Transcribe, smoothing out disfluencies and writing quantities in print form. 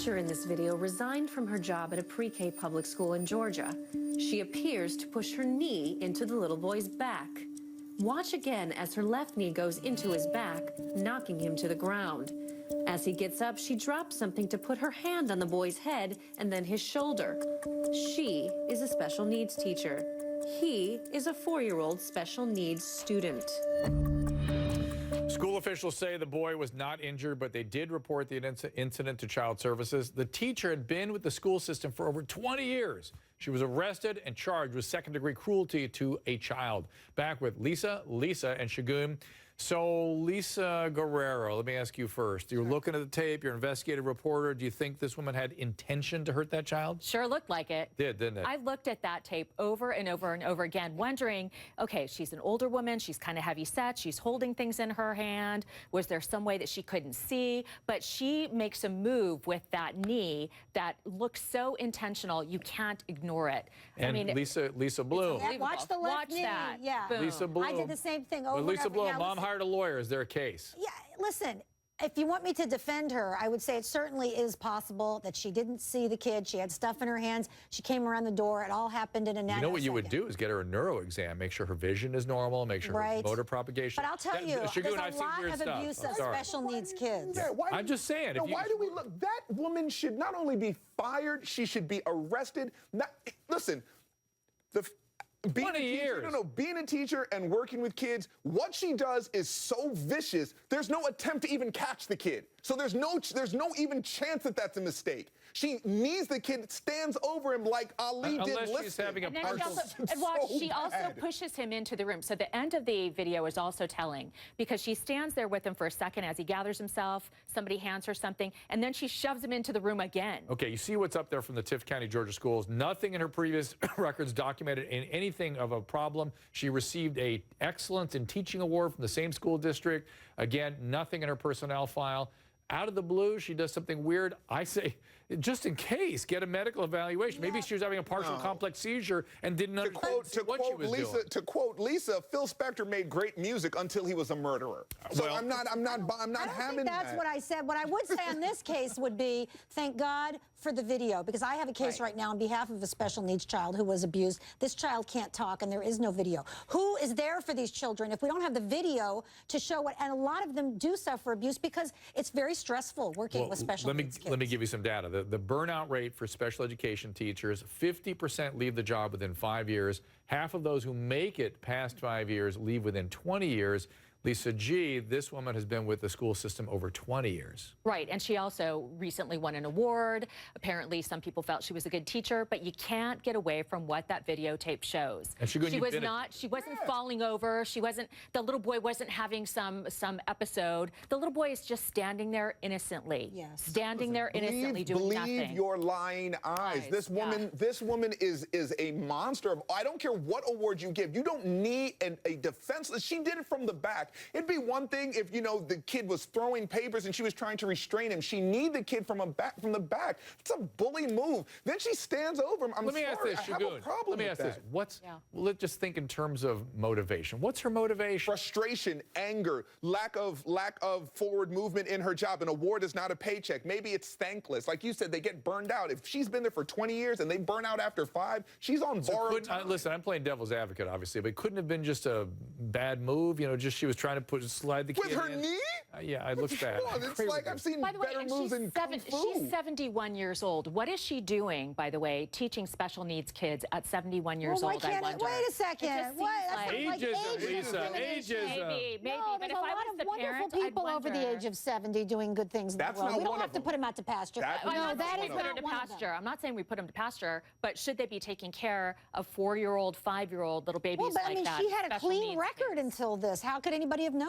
teacher in this video resigned from her job at a pre-K public school in Georgia. She appears to push her knee into the little boy's back. Watch again as her left knee goes into his back, knocking him to the ground. As he gets up, she drops something to put her hand on the boy's head and then his shoulder. She is a special needs teacher. He is a 4-year-old special needs student. School officials say the boy was not injured, but they did report the incident to Child Services. The teacher had been with the school system for over 20 years. She was arrested and charged with second-degree cruelty to a child. Back with Lisa, and Shagun. So, Lisa Guerrero, let me ask you first. You're looking at the tape, you're an investigative reporter. Do you think this woman had intention to hurt that child? Sure looked like it. Didn't it? I looked at that tape over and over and over again, wondering, okay, she's an older woman, she's kind of heavy set, she's holding things in her hand. Was there some way that she couldn't see? But she makes a move with that knee that looks so intentional, you can't ignore it. And I mean, Lisa Bloom. Watch the left knee. That. Yeah. Boom. Lisa Bloom. I did the same thing over But Lisa and over. Bloom, Yeah, mom hired a lawyer. Is there a case? Yeah, listen, if you want me to defend her, I would say it certainly is possible that she didn't see the kid. She had stuff in her hands. She came around the door. It all happened in a nanosecond. You know what you would do is get her a neuro exam, make sure her vision is normal, make sure her motor propagation. But I'll tell you, there's a lot of abuse of special needs kids. Yeah, I'm just saying. Why do we look? That woman should not only be fired, she should be arrested. Listen, being a teacher and working with kids, what she does is so vicious. There's no attempt to even catch the kid. So there's no even chance that that's a mistake. She knees the kid, stands over him like Ali did. Unless she's having a partial. And watch, she also pushes him into the room. So the end of the video is also telling, because she stands there with him for a second as he gathers himself, somebody hands her something, and then she shoves him into the room again. Okay, you see what's up there from the Tift County, Georgia schools. Nothing in her previous records documented in anything of a problem. She received a Excellence in Teaching Award from the same school district. Again, nothing in her personnel file. Out of the blue, she does something weird. I say, just in case, get a medical evaluation. Maybe she was having a partial complex seizure and didn't understand what she was doing. To quote Lisa, Phil Spector made great music until he was a murderer. So well, I'm not having that. That's what I said. What I would say on this case would be, thank God for the video, because I have a case right now on behalf of a special needs child who was abused. This child can't talk, and there is no video. Who is there for these children if we don't have the video to show what? And a lot of them do suffer abuse because it's very stressful working with special needs kids. Let me give you some data. The burnout rate for special education teachers, 50% leave the job within 5 years. Half of those who make it past 5 years leave within 20 years. Lisa G., this woman has been with the school system over 20 years. Right, and she also recently won an award. Apparently, some people felt she was a good teacher, but you can't get away from what that videotape shows. And she wasn't falling over. The little boy wasn't having some episode. The little boy is just standing there innocently. Yes. Standing there innocently doing nothing. Believe your lying eyes. This woman is a monster. I don't care what award you give. You don't need a defenseless. She did it from the back. It'd be one thing if, you know, the kid was throwing papers and she was trying to restrain him. She kneed the kid from the back. It's a bully move. Then she stands over him. Let me ask this, Shagun. Let me ask this. Let's just think in terms of motivation. What's her motivation? Frustration, anger, lack of forward movement in her job. An award is not a paycheck. Maybe it's thankless. Like you said, they get burned out. If she's been there for 20 years and they burn out after 5, she's on borrowed time. Listen, I'm playing devil's advocate, obviously, but it couldn't have been just a bad move. You know, just she was trying to slide the kid with her knee? Yeah, it looks bad. It's like I've seen better moves in Kung Fu. She's 71 years old. What is she doing, by the way, teaching special needs kids at 71 years old, I wonder? Wait a second. Ageism, Lisa. Ageism. Maybe. No, there's a lot of wonderful people over the age of 70 doing good things in the world. We don't have to put them out to pasture. No, that is not one of them. I'm not saying we put them to pasture, but should they be taking care of 4-year-old, 5-year-old little babies like that? Well, but I mean, she had a clean record until this. How could anybody have known?